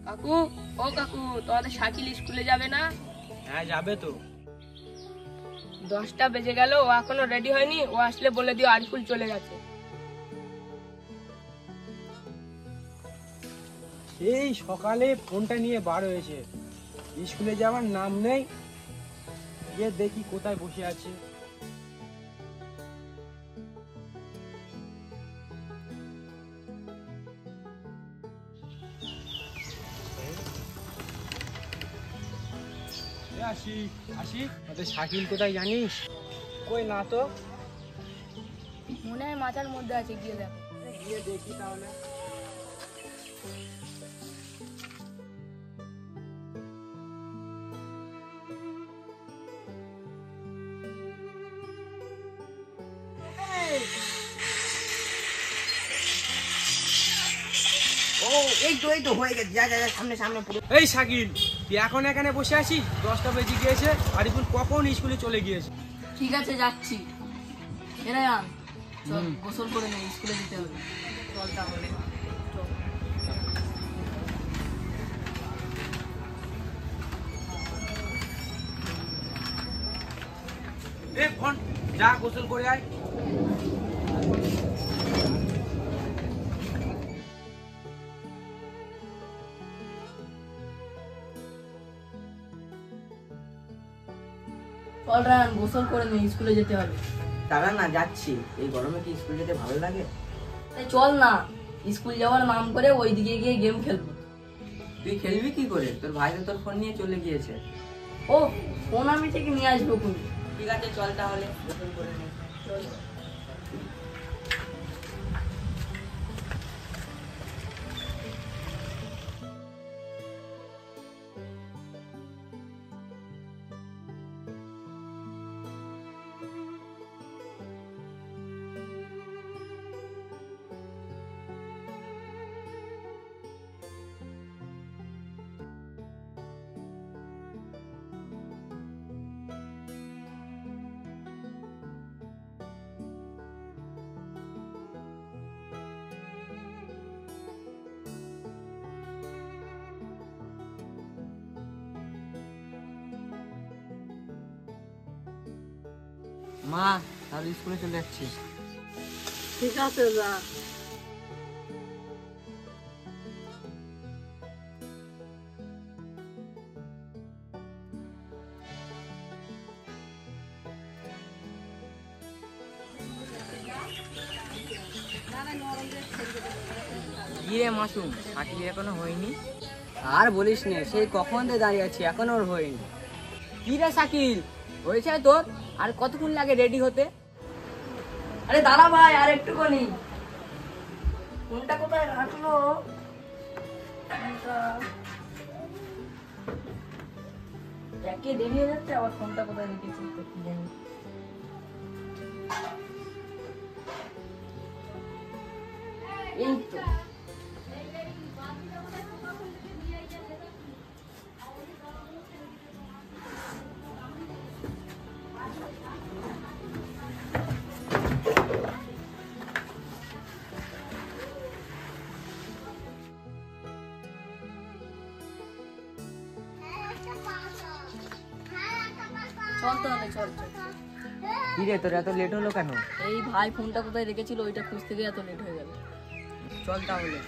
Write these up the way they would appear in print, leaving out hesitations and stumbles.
কাকু, ও কাকু, তোমাদের শাকিল স্কুলে যাবে না? হ্যাঁ যাবে তো। 10টা বেজে গেল, ও এখনো রেডি হয়নি। ও আসলে বলে দিও আরিফুল চলে গেছে। এই সকালে ফোনটা নিয়ে বার হয়েছে, স্কুলে যাওয়ার নাম নেই। গিয়ে দেখি কোথায় বসে আছে। আসি আসি, ওদের শাকিল কোথায় জানিস? কই না তো। মনে হয় মাথার মধ্যে আছে, গিয়ে দেখো। গিয়ে দেখি তাহলে। এই তো হয়ে গেছে। যা যা যা, সামনে সামনে পুরো। এই শাকিল, তুই এখন এখানে বসে আছিস? 10টা বেজে গিয়েছে, আরিফুল কখন স্কুলে চলে গিয়েছে। ঠিক আছে, যাচ্ছি। এরা আন, চল গোসল করে নে, স্কুলে যেতে হবে। চল তাহলে। ফোন যা, গোসল করে আয়। চল রান, গোসল করে নে, স্কুলে যেতে হবে। দাঁড়া না, যাচ্ছি। এই গরমে কি স্কুল যেতে ভালো লাগে? তাই চল না, স্কুল যাওয়ার নাম করে ওইদিকে গিয়ে গেম খেলবো। তুই খেলবি কি করে? তোর ভাই তো তোর ফোন নিয়ে চলে গিয়েছে। ও, ফোন আমি থেকে নিয়ে আসবো কোন। ঠিক আছে, চল তাহলে গোসল করে নে। চল। মা, তাহলে স্কুলে চলে যাচ্ছি। ঠিক আছে, যা। গিয়ে মাসুম, শাকিল এখনো হয়নি? আর বলিস নে, সেই কখন থেকে দাঁড়িয়ে আছি, এখনো ওর হয়নি। কি রে শাকিল, হয়েছে তোর? আর কতক্ষণ লাগে রেডি হতে? আরে দাঁড়া ভাই, আর একটুখানি। ফোনটা কোথায় রাখলো? একে দেরি হয়ে যাচ্ছে, আবার ফোনটা কোথায় রেখেছি তো কি জানি। এই তো। চল তাহলে, চল চল। কি রে, তোর এত লেট হলো কেন? এই ভাই ফোনটা কোথায় রেখেছিল, ওইটা খুঁজতে গিয়ে এত লেট হয়ে গেল। চল তাহলে।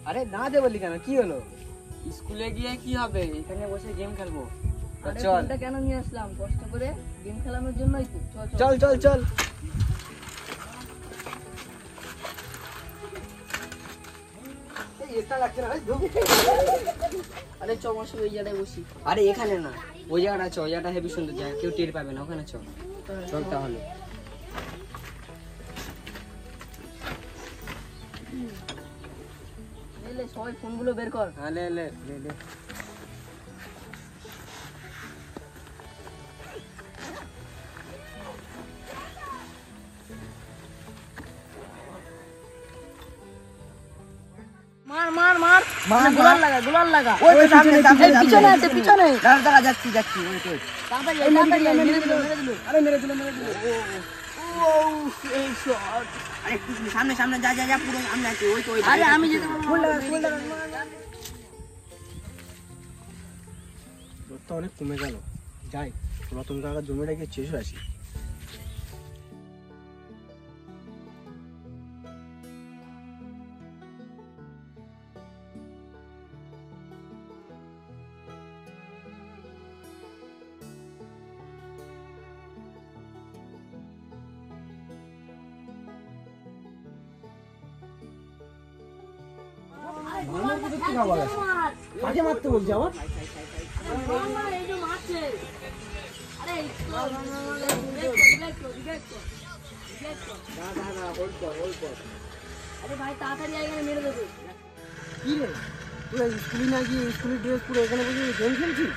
আরে না দে বললি কেন, কি হলো? স্কুলে গিয়ে কি হবে, এখানে বসে গেম খেলবো। আরে চল। ফোনটা কেন নিয়ে আসলাম? কষ্ট করে গেম খেলানোর জন্যই তো। চল চল চল। আরে চ মাসে ওই জায়গায় বসি। আরে এখানে না, ওই জায়গাটা চ, ওই জায়গাটা হেবি সুন্দর জায়গা, কেউ টের পাবে না, ওখানে চ। চল তাহলে। এলে সবাই ফোনগুলো বের কর। হ্যাঁ লে লে লে লে। মার মার মার মার, গুলাল মার। লাগা গুলাল লাগা। ওই তো সামনে, সামনে, এই পিছনে আছে পিছনে। দাঁড়া দাঁড়া, যাচ্ছি যাচ্ছি, ওই তো। তাড়াতাড়ি আয়, তাড়াতাড়ি আয়, মেরে দিলো মেরে দিলো। আরে মেরে দিল মেরে দিল। ও এই শট। আরে একটু সামনে সামনে যা যা যা, পুরো সামনে আছে, ওই তো ওই তো। আরে আমি যেতে পারবো ফুল না। লাগা, ফুল লাগা। রোদটা অনেক কমে গেল, যাই রতন কাকার জমিটা গিয়ে চেষে আসি। কাকে মারতে বলছি আমার? এই যে মারছে। আরে আরে ভাই তাড়াতাড়ি আয়, এখানে মেরে দেবে। কি রে, তুই স্কুলে না গিয়ে স্কুলের ড্রেস পুরো এখানে বসে গেম খেলছিস?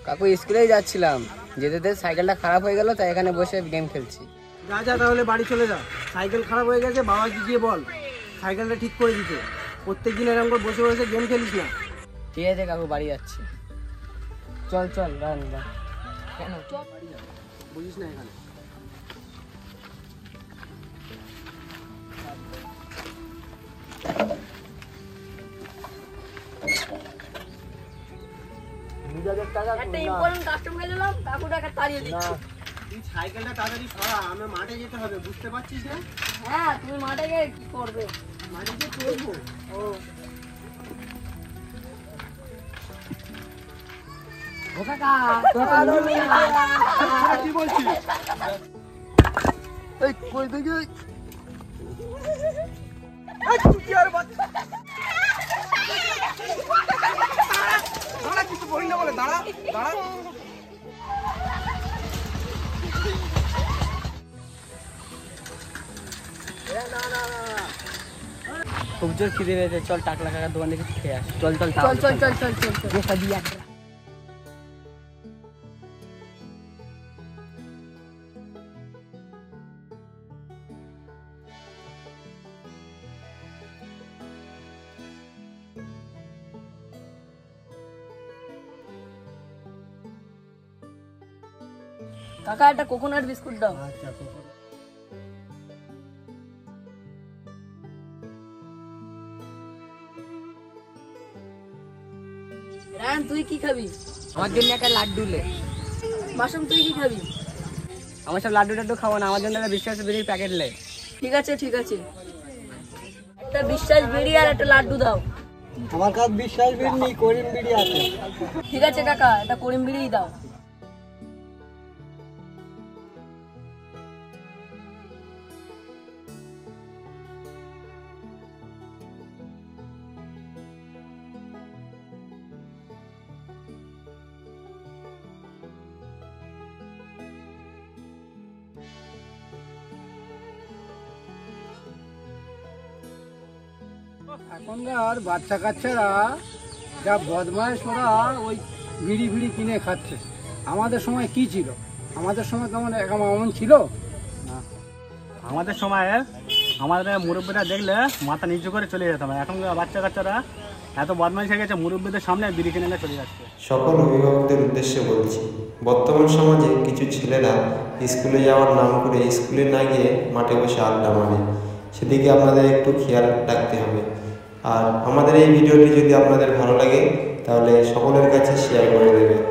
কাকু স্কুলেই যাচ্ছিলাম, যেতে যেতে সাইকেলটা খারাপ হয়ে গেল, তাই এখানে বসে গেম খেলছি। যা যা তাহলে বাড়ি চলে যা, সাইকেল খারাপ হয়ে গেছে, বাবাকে গিয়ে বল সাইকেলটা ঠিক করে দিতে। প্রত্যেকদিন এরকম করে বসে বসে গেম খেলিস না। ঠিক আছে কাকু, বাড়ি যাচ্ছি। চল চল, দাঁড়ান দাঁড়ান। কেন? বুঝিস না এখানে। একটা ইম্পর্টেন্ট কাস্টমার দিলাম, কাকুটাকে তাড়িয়ে দিচ্ছি। তুই সাইকেলটা তাড়াতাড়ি সরা, আমার মাঠে যেতে হবে, বুঝতে পারছিস না? হ্যাঁ তুমি মাঠে গিয়ে কি করবে? মাঠে গিয়ে করবো। ও ও কাকা, কি বলছিস? এই কই দেখি। দাঁড়া, কিছু বলি না বলে, দাঁড়া দাঁড়া। খুব জোর খিদে পেয়েছে, চল টাকলা কাকার দোকান থেকে খেয়ে আস। চল চল চল চল চল চল চল চল। বসা দিয়ে একটা। কাকা একটা কোকোনাট বিস্কুট দাও। আচ্ছা, রায়ন তুই কি খাবি? আমার জন্য একটা লাড্ডু লে। মাসুম তুই কি খাবি? আমার সব লাড্ডু টাড্ডু খাবো না, আমার জন্য একটা বিশ্বাস বিড়ির প্যাকেট লে। ঠিক আছে ঠিক আছে, একটা বিশ্বাস বিড়ি আর একটা লাড্ডু দাও। আমার কাছে বিশ্বাস বিড়ি নেই, করিম বিড়ি আছে। ঠিক আছে কাকা, একটা করিম বিড়িই দাও। এখনকার বাচ্চা কাচ্চারা যা বদমাইশ, ওরা ওই বিড়ি ফিড়ি কিনে খাচ্ছে। আমাদের সময় কি ছিল? আমাদের সময় কেমন এমন ছিল? আমাদের সময়ে আমাদের মুরব্বীরা দেখলে মাথা নিচু করে চলে যেতাম, এখনকার বাচ্চা কাচ্চারা এত বদমাইশ হয়ে গেছে, মুরব্বীদের সামনে বিড়ি কিনে নিয়ে চলে যাচ্ছে। সকল অভিভাবকদের উদ্দেশ্যে বলছি, বর্তমান সমাজে কিছু ছেলেরা স্কুলে যাওয়ার নাম করে স্কুলে না গিয়ে মাঠে বসে আড্ডা মারে, সেদিকে আপনাদের একটু খেয়াল রাখতে হবে। আর আমাদের এই ভিডিওটি যদি আপনাদের ভালো লাগে তাহলে সকলের কাছে শেয়ার করে দেবেন।